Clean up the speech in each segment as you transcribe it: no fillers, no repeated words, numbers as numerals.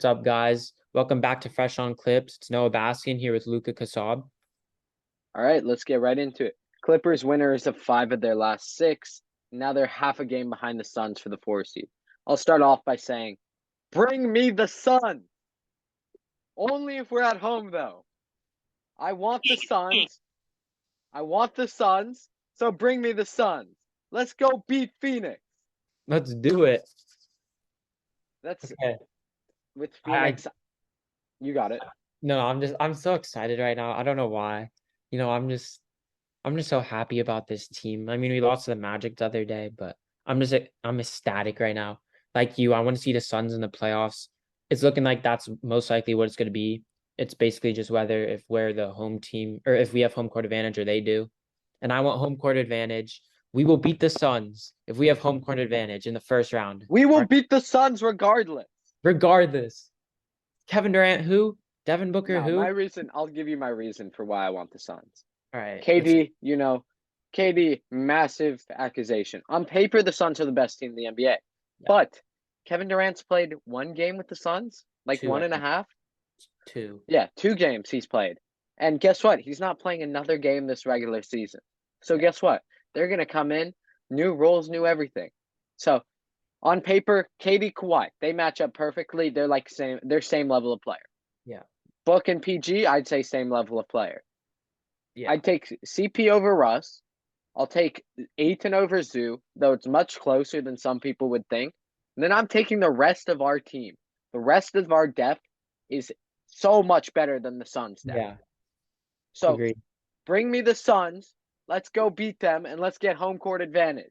What's up, guys? Welcome back to Fresh on Clips. It's Noah Baskin here with Luca Kassab. All right, let's get right into it. Clippers winners of 5 of their last 6. Now they're half a game behind the Suns for the 4 seed. I'll start off by saying, bring me the Suns. Only if we're at home, though. I want the Suns. I want the Suns. So bring me the Suns. Let's go beat Phoenix. Let's do it. That's Okay. with I Phoenix. You got it. no, I'm so excited right now. I don't know why. You know, I'm just so happy about this team. I mean, we lost to the Magic the other day, but I'm ecstatic right now. Like you, I want to see the Suns in the playoffs. It's looking like that's most likely what it's going to be. It's basically just whether if we're the home team or if we have home court advantage or they do. And I want home court advantage. We will beat the Suns if we have home court advantage in the first round. We All will right? beat the Suns regardless. Regardless. Kevin Durant, who? Devin Booker, Now, my who? reason, I'll give you my reason for why I want the Suns. All right, let's. KD, KD, massive accusation. On paper, the Suns are the best team in the NBA. Yeah, But Kevin Durant's played one game with the Suns, like two, one I and a think. half. Two. Yeah, 2 games he's played. And guess what? He's not playing another game this regular season. So Yeah. guess what? They're going to come in, new rules, new everything. So on paper, KD, Kawhi, they match up perfectly. They're same level of player. Yeah. Book and PG, I'd say same level of player. Yeah. I'd take CP over Russ. I'll take Aiton over Zoo, though it's much closer than some people would think. And then I'm taking the rest of our team. The rest of our depth is so much better than the Suns' depth. Yeah. So Agreed. bring me the Suns. Let's go beat them and let's get home court advantage.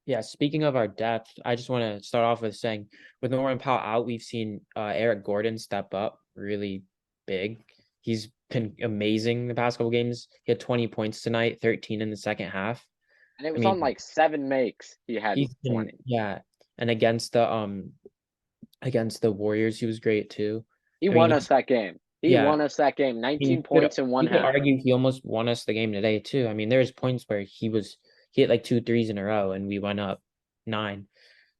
Yeah, speaking of our depth, I just want to start off with saying with Norman Powell out, we've seen Eric Gordon step up really big. He's been amazing the past couple games. He had 20 points tonight, 13 in the second half. And it I was on mean, like 7 makes. He had he's been 20. yeah, and against the Warriors, he was great too. He I mean, won us that game. He yeah, won us that game. I mean, 19 points in one you could half. argue he almost won us the game today too. I mean, there's points where he hit like two threes in a row and we went up nine.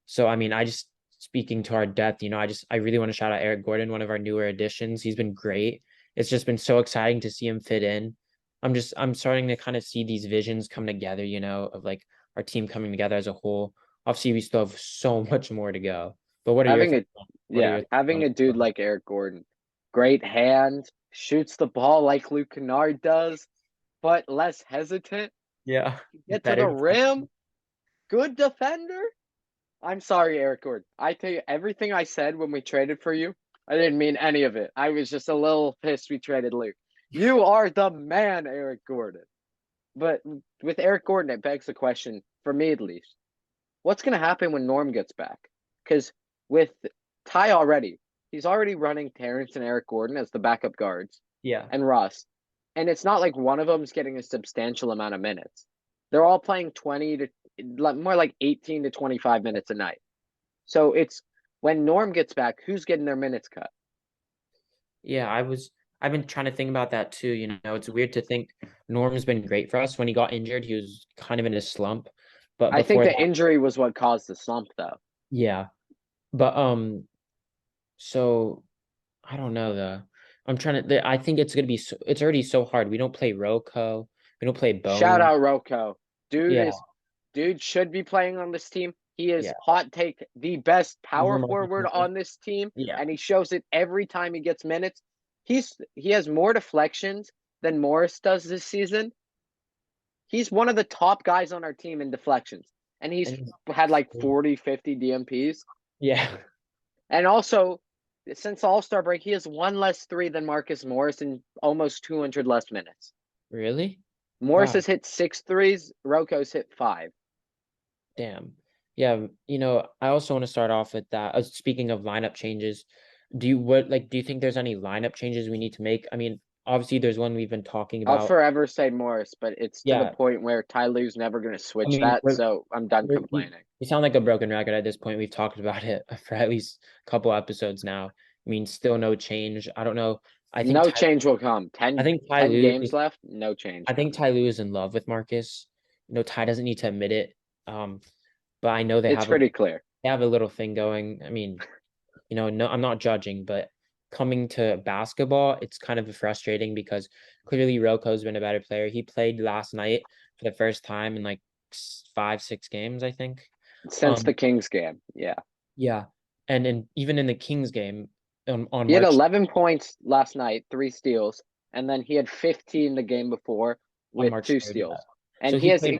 So I mean, I just speaking to our depth, I really want to shout out Eric Gordon, one of our newer additions. He's been great. It's just been so exciting to see him fit in. I'm starting to kind of see these visions come together, of like our team coming together as a whole. Obviously, we still have so much more to go. But what are your Having thoughts? a What are yeah, your having a dude like Eric Gordon, great hand, shoots the ball like Luke Kennard does, but less hesitant. Yeah, Get to the better. rim, good defender. I'm sorry, Eric Gordon. I tell you everything I said when we traded for you. I didn't mean any of it. I was just a little pissed we traded Luke. You are the man, Eric Gordon. But with Eric Gordon, it begs the question, for me at least, what's going to happen when Norm gets back? Because with Ty already, he's already running Terrence and Eric Gordon as the backup guards Yeah. and Russ. And it's not like one of them's getting a substantial amount of minutes. They're all playing 20 to more like 18 to 25 minutes a night. So it's when Norm gets back, who's getting their minutes cut? Yeah, I've been trying to think about that too. It's weird to think Norm's been great for us. When he got injured, he was kind of in a slump. But I think before the that, injury was what caused the slump, though. yeah. But so I don't know though. I think it's gonna be it's already so hard. We don't play Roko. We don't play Shout Bone. out Roko. Dude Yeah, is dude should be playing on this team. He is yeah. hot take the best power Over Marcus forward Morris. on this team, Yeah. and he shows it every time he gets minutes. He has more deflections than Morris does this season. He's one of the top guys on our team in deflections, and he's And had like 40, 50 DMPs. yeah. And also, since All-Star break, he has one less three than Marcus Morris and almost 200 less minutes. Really? Morris Wow. has hit 6 threes. Roko's hit 5. Damn. Yeah, I also want to start off with that. Speaking of lineup changes, do you think there's any lineup changes we need to make? I mean, obviously there's one we've been talking I'll about. forever say Morris, but it's to the Yeah, point where Ty Lue's never going to I switch mean, that, so I'm done we're we, complaining. we sound like a broken record at this point. We've talked about it for at least a couple episodes now. I mean, still no change. I don't know. I think No Ty, change will come. I 10, think Ty 10 Lue games is left, no change I think coming. Ty Lue is in love with Marcus. Ty doesn't need to admit it. Um, but I know It's pretty clear. they have a little thing going. I mean, no, I'm not judging, but coming to basketball, it's kind of frustrating because clearly Roko's been a better player. He played last night for the first time in like 5, 6 games, I think. Since the Um, Kings game. Yeah. yeah, and even in the Kings game on He had March 11 points last night, 3 steals, and then he had 15 the game before on with March two 3rd, yeah. steals. So And he he has, played,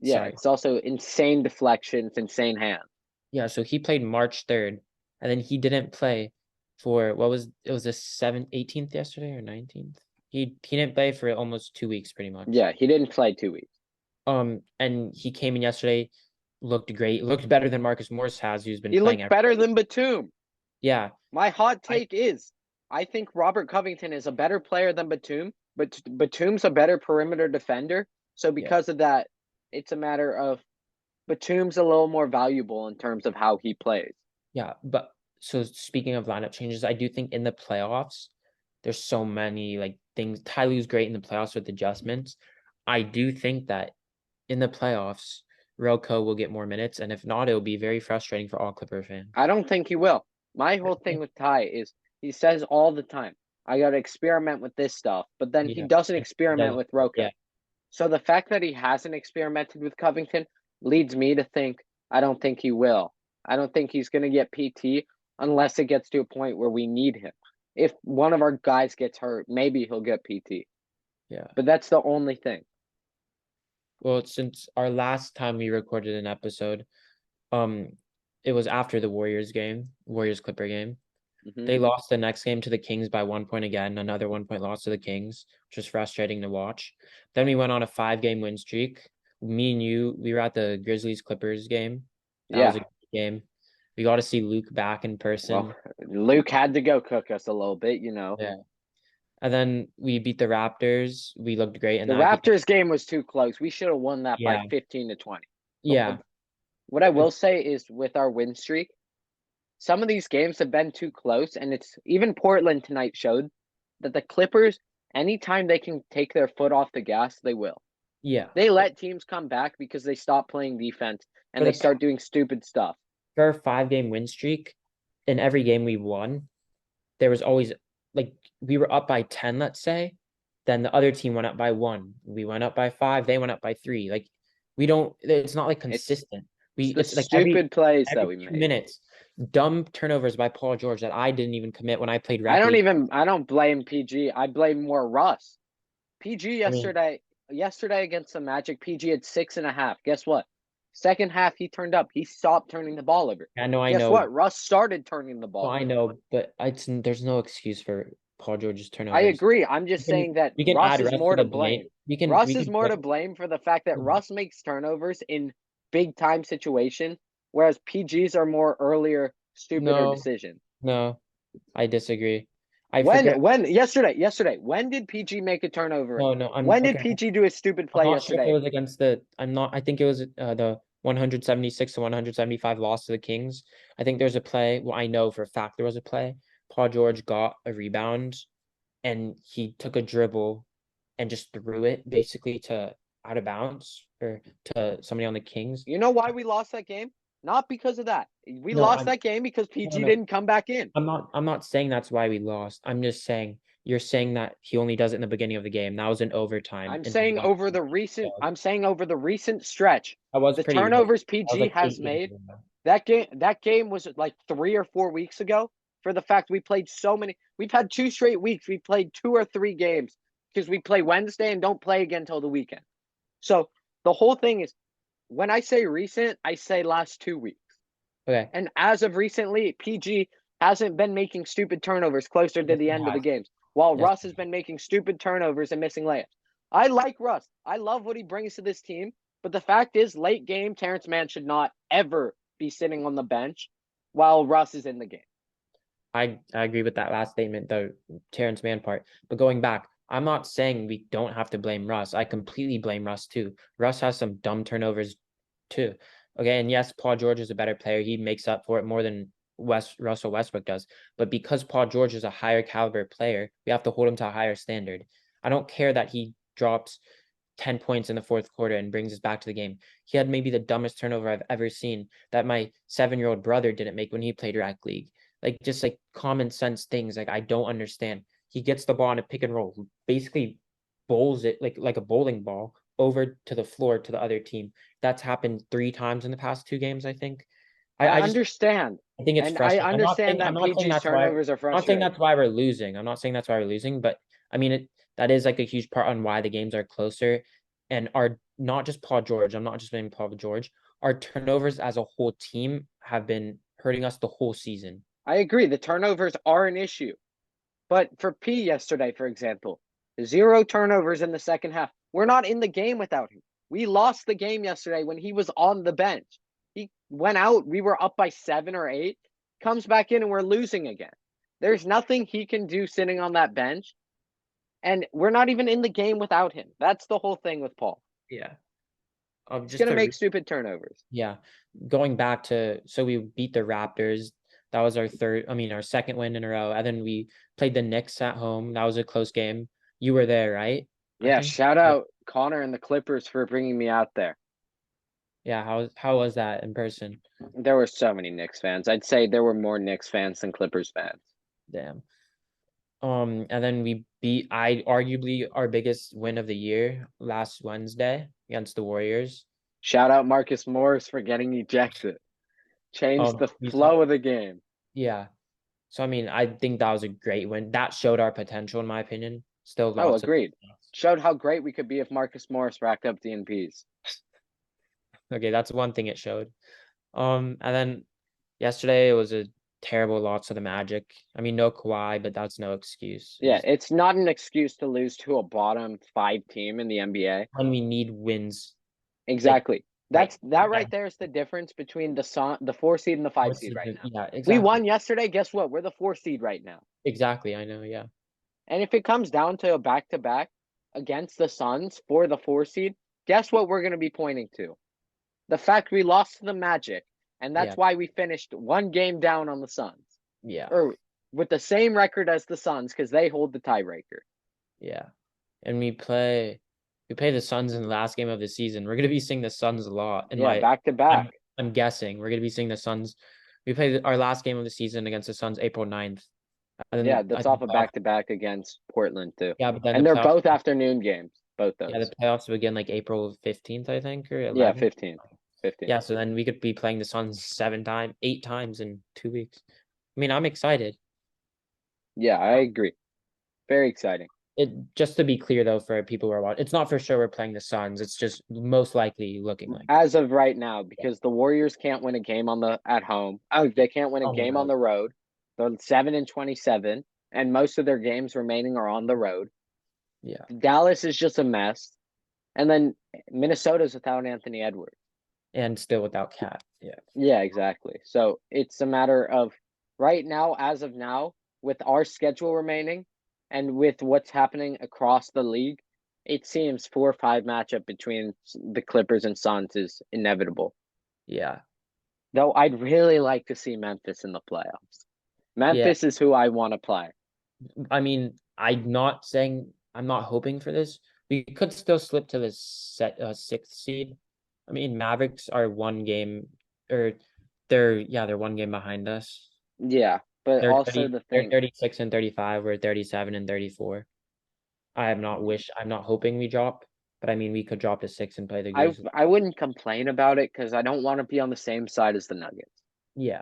yeah, sorry. it's also insane deflections, insane hands. Yeah, so he played March 3rd, and then he didn't play for what was it was the 18th yesterday or 19th? He didn't play for almost 2 weeks pretty much. Yeah, he didn't play 2 weeks. And he came in yesterday, looked great, looked better than Marcus Morris has, who's been He playing looked every better day. than Batum. Yeah, My hot I take is I think Robert Covington is a better player than Batum, but Batum's a better perimeter defender. So yeah, because of that, it's a matter of Batum's a little more valuable in terms of how he plays. yeah. But so speaking of lineup changes, I do think in the playoffs, there's so many like things. Ty Lue's great in the playoffs with adjustments. I do think that in the playoffs, Rocco will get more minutes, and if not, it'll be very frustrating for all Clipper fans. I don't think he will. My whole thing with Ty is he says all the time, I got to experiment with this stuff, but then he Yeah, doesn't and he experiment doesn't. with Roca. Yeah, So the fact that he hasn't experimented with Covington leads me to think I don't think he will. I don't think he's going to get PT unless it gets to a point where we need him. If one of our guys gets hurt, maybe he'll get PT. yeah. But that's the only thing. Well, since our last time we recorded an episode, um, it was after the Warriors game, Warriors Clipper game. Mm-hmm. They lost the next game to the Kings by 1 point again, another 1 point loss to the Kings, which was frustrating to watch. Then we went on a 5 game win streak. Me and you, we were at the Grizzlies Clippers game. That was Yeah. a good game. We got to see Luke back in Well, person. Luke had to go cook us a little bit, you know. Yeah. And then we beat the Raptors. We looked great in The that game. Raptors game was too close. We should have won that by Yeah. 15 to 20. But Yeah. what I will say is with our win streak, some of these games have been too close, and it's even Portland tonight showed that the Clippers, anytime they can take their foot off the gas, they will. Yeah. They let teams come back because they stop playing defense and For they the start doing stupid stuff. for our 5 game win streak, in every game we won, there was always like we were up by 10, let's say, then the other team went up by 1. We went up by 5, they went up by 3. Like we don't it's not like It's consistent. it's We the it's like every stupid plays that every we 2 make. minutes, dumb turnovers by Paul George that I didn't even commit when I played rec league. I don't blame PG. I blame more Russ. PG I mean, yesterday against the Magic, PG had 6.5. Guess what? Second half he turned up. He stopped turning the ball over. I Guess know, what? Russ started turning the no, ball I over. know, but there's no excuse for Paul George's I turnovers. agree. I'm We just can saying that we can Russ add is Russ to more to the blame. blame. We Russ is can more put to blame for the fact that yeah. Russ makes turnovers in big time situation, whereas PGs are more earlier, stupider No, decisions. no, I disagree. I forget. When yesterday, when did PG make a turnover? No, no, I'm When did okay. PG do a stupid I'm play not sure if it yesterday? was against the. I'm not. I think it was the 176 to 175 loss to the Kings. I think there's a play. Well, I know for a fact there was a play. Paul George got a rebound and he took a dribble and just threw it basically to out of bounds or to somebody on the Kings. You know why we lost that game? Not because of that. We No, lost I'm that game because no, PG no. didn't come back in. I'm not saying that's why we lost. I'm just saying you're saying that he only does it in the beginning of the game. That was in overtime and he got so I'm saying over the recent stretch, that was the pretty late. turnovers That was PG like eight has games made, ago. that game was like 3 or 4 weeks ago for the fact we played so many. We've had 2 straight weeks. We played 2 or 3 games because we play Wednesday and don't play again until the weekend. So the whole thing is when I say recent, I say last 2 weeks. Okay. And as of recently, PG hasn't been making stupid turnovers closer to Yes, the he end of the has. games, while Yes. Russ has been making stupid turnovers and missing layups. I like Russ. I love what he brings to this team. But the fact is, late game, Terrence Mann should not ever be sitting on the bench while Russ is in the game. I agree with that last statement, the Terrence Mann part. But going back, I'm not saying we don't have to blame Russ. I completely blame Russ too. Russ has some dumb turnovers too. Okay, and yes, Paul George is a better player. He makes up for it more than Russell Westbrook does. But because Paul George is a higher caliber player, we have to hold him to a higher standard. I don't care that he drops 10 points in the fourth quarter and brings us back to the game. He had maybe the dumbest turnover I've ever seen that my 7-year-old brother didn't make when he played rec league. like just like common sense things. Like I don't understand. He gets the ball in a pick and roll, basically bowls it like a bowling ball over to the floor to the other team. That's happened 3 times in the past 2 games, I think. I I just understand. I think it's And I frustrating. understand I'm that not saying PG's that's why turnovers are I'm not saying frustrating. that's why we're losing. I'm not saying that's why we're losing, but I mean that is like a huge part on why the games are closer and are not just Paul George. I'm not just blaming Paul George. Our turnovers as a whole team have been hurting us the whole season. I agree. The turnovers are an issue. But for P yesterday, for example, 0 turnovers in the second half. We're not in the game without him. We lost the game yesterday when he was on the bench. He went out. We were up by 7 or 8, comes back in, and we're losing again. There's nothing he can do sitting on that bench. And we're not even in the game without him. That's the whole thing with Paul. Yeah. He's Just going to to make stupid turnovers. Yeah. Going back to so we beat the Raptors. That was our second win in a row. And then we played the Knicks at home. That was a close game. You were there, right? I Yeah, think. shout Yeah. out Connor and the Clippers for bringing me out there. Yeah, how was that in person? There were so many Knicks fans. I'd say there were more Knicks fans than Clippers fans. Damn. And then we beat I arguably our biggest win of the year last Wednesday against the Warriors. Shout out Marcus Morris for getting ejected. Changed the We saw flow of the game. yeah. So I mean, I think that was a great win. That showed our potential in my opinion. Still Oh, lots of agreed. Showed how great we could be if Marcus Morris racked up DNPs. okay, that's one thing it showed. And then yesterday it was a terrible loss to the Magic. I mean, no Kawhi, but that's no excuse. Yeah, it's not an excuse to lose to a bottom 5 team in the NBA. When we need wins, like Exactly. right, That yeah, right there is the difference between the 4 seed and the 5 seed right now. yeah, We exactly, won yesterday. Guess what? We're the 4 seed right now. exactly. I know, yeah, And if it comes down to a back to back against the Suns for the 4 seed, guess what we're going to be pointing to? The fact we lost to the Magic, and yeah, that's why we finished 1 game down on the Suns, yeah, or with the same record as the Suns because they hold the tiebreaker. yeah. And we play the Suns in the last game of the season. We're gonna be seeing the Suns a lot. Yeah, back to I'm back. I'm guessing we're gonna be seeing the Suns. We play our last game of the season against the Suns April 9th. And Yeah, then I that's think off a back to back against Portland too, yeah, but then the and they're playoffs. both afternoon games, both Yeah, the those. playoffs begin like April 15th, I think, or Yeah, 11th. 15th, 15th. Yeah, so then we could be playing the Suns 8 times in 2 weeks. I mean, I'm excited. Yeah, I agree. Very exciting. It just to be clear though, for people who are watching, it's not for sure we're playing the Suns. It's just most likely looking like it. As of right now, Yeah. because the Warriors can't win a game on the at home. Oh, they can't win a On the game on road. the road. They're 7-27, and most of their games remaining are on the road. Yeah. Dallas is just a mess, and then Minnesota's without Anthony Edwards. And still without Cat. Yeah. Yeah, exactly. So it's a matter of right now, as of now, with our schedule remaining, and with what's happening across the league, it seems 4 or 5 matchup between the Clippers and Suns is inevitable. Yeah. Though I'd really like to see Memphis in the playoffs. Yeah. Memphis is who I want to play. I mean, I'm not hoping for this. We could still slip to the sixth seed. I mean, Mavericks are 1 game or they're 1 game behind us. Yeah, but also the They're thing, 36 and 35. We're 37 and 34. I'm not hoping we drop, but I mean we could drop to 6 and play the I Grizzlies. I wouldn't complain about it because I don't want to be on the same side as the Nuggets. Yeah.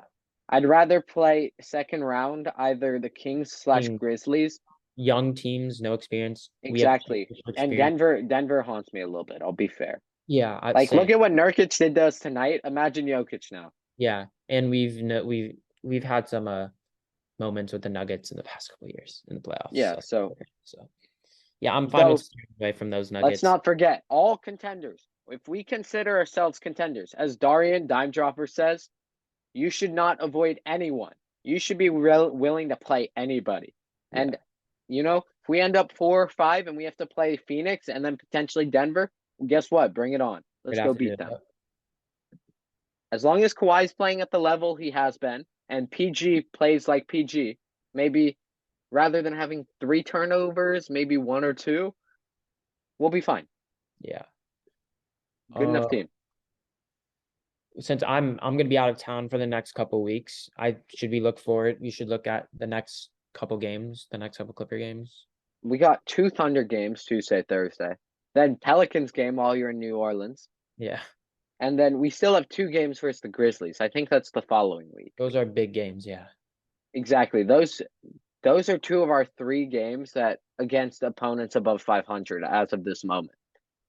I'd rather play second round either the Kings slash Being Grizzlies. young teams, no experience. We have Exactly. championship And experience. Denver haunts me a little bit. I'll be fair. Yeah, I'd Like, say. look at what Nurkic did to us tonight. Imagine Jokic now. Yeah. And we've had some moments with the Nuggets in the past couple of years in the playoffs. Yeah. So, So yeah, I'm fine with though, steering away from those let's Nuggets. not forget all contenders. If we consider ourselves contenders, as Darian Dime Dropper says, you should not avoid anyone. You should be willing to play anybody. Yeah, And, if we end up 4 or 5 and we have to play Phoenix and then potentially Denver, guess what? Bring it on. we'd Let's have go to do beat them. that. As long as Kawhi's playing at the level he has been and PG plays like PG, maybe rather than having 3 turnovers, maybe 1 or 2, we'll be fine. Yeah. Good enough Uh, team. since I'm gonna be out of town for the next couple weeks, should we look forward? You should look at the next couple games, the next couple Clipper games. We got 2 Thunder games Tuesday, Thursday. Then Pelicans game while you're in New Orleans. Yeah, And then we still have 2 games versus the Grizzlies. I think that's the following week. those are big games. Yeah, Exactly. Those are 2 of our 3 games that against opponents above 500 as of this moment.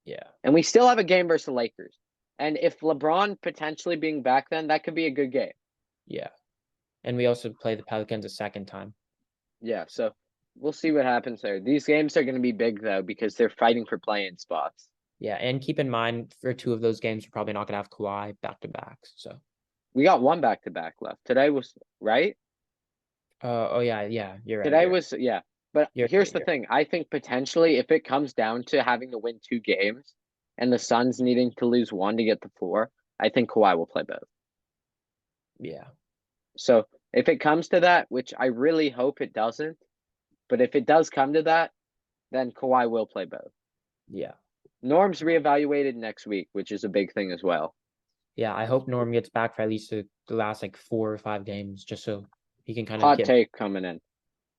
yeah, And we still have a game versus the Lakers. And if LeBron potentially being back then, that could be a good game. yeah. And we also play the Pelicans a second time. Yeah, so we'll see what happens there. These games are going to be big, though, because they're fighting for play-in spots. Yeah, and keep in mind for 2 of those games, we're probably not gonna have Kawhi back to backs. So. We got 1 back-to-back left. Today was, right? Oh yeah, you're right. Today was, yeah. But here's the you're thing. I think potentially if it comes down to having to win 2 games and the Suns needing to lose 1 to get the 4, I think Kawhi will play both. Yeah. So if it comes to that, which I really hope it doesn't, but if it does come to that, then Kawhi will play both. Yeah. Norm's reevaluated next week, which is a big thing as well. Yeah, I hope Norm gets back for at least the last like 4 or 5 games, just so he can kind of Hot take coming in.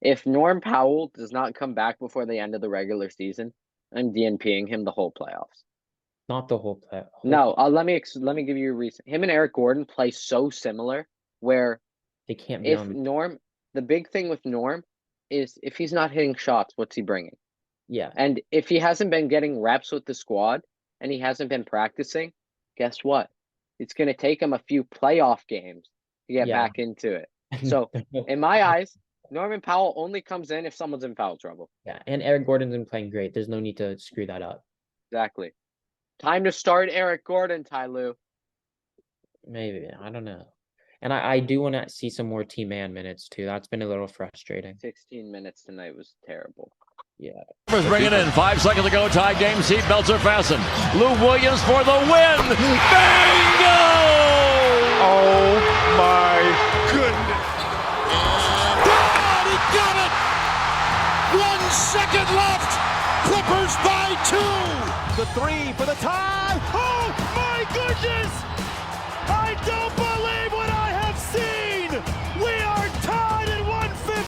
If Norm Powell does not come back before the end of the regular season, I'm DNPing him the whole playoffs. Not the whole play. No, let me give you a reason. Him and Eric Gordon play so similar where They can't be if on. Norm, the big thing with Norm is if he's not hitting shots, what's he bringing? Yeah. And if he hasn't been getting reps with the squad and he hasn't been practicing, guess what? It's going to take him a few playoff games to get back into it. So, in my eyes, Norman Powell only comes in if someone's in foul trouble. Yeah, and Eric Gordon's been playing great. There's no need to screw that up. Exactly. Time to start Eric Gordon, Ty Lue. Maybe. I don't know. And I do want to see some more T-Man minutes, too. That's been a little frustrating. 16 minutes tonight was terrible. Yeah. Bring it in. 5 seconds to go. Tie game. Seatbelts are fastened. Lou Williams for the win. Bingo! Oh, my goodness. God, he got it! 1 second left. Clippers by 2. The 3 for the tie. Oh, my goodness. I don't believe what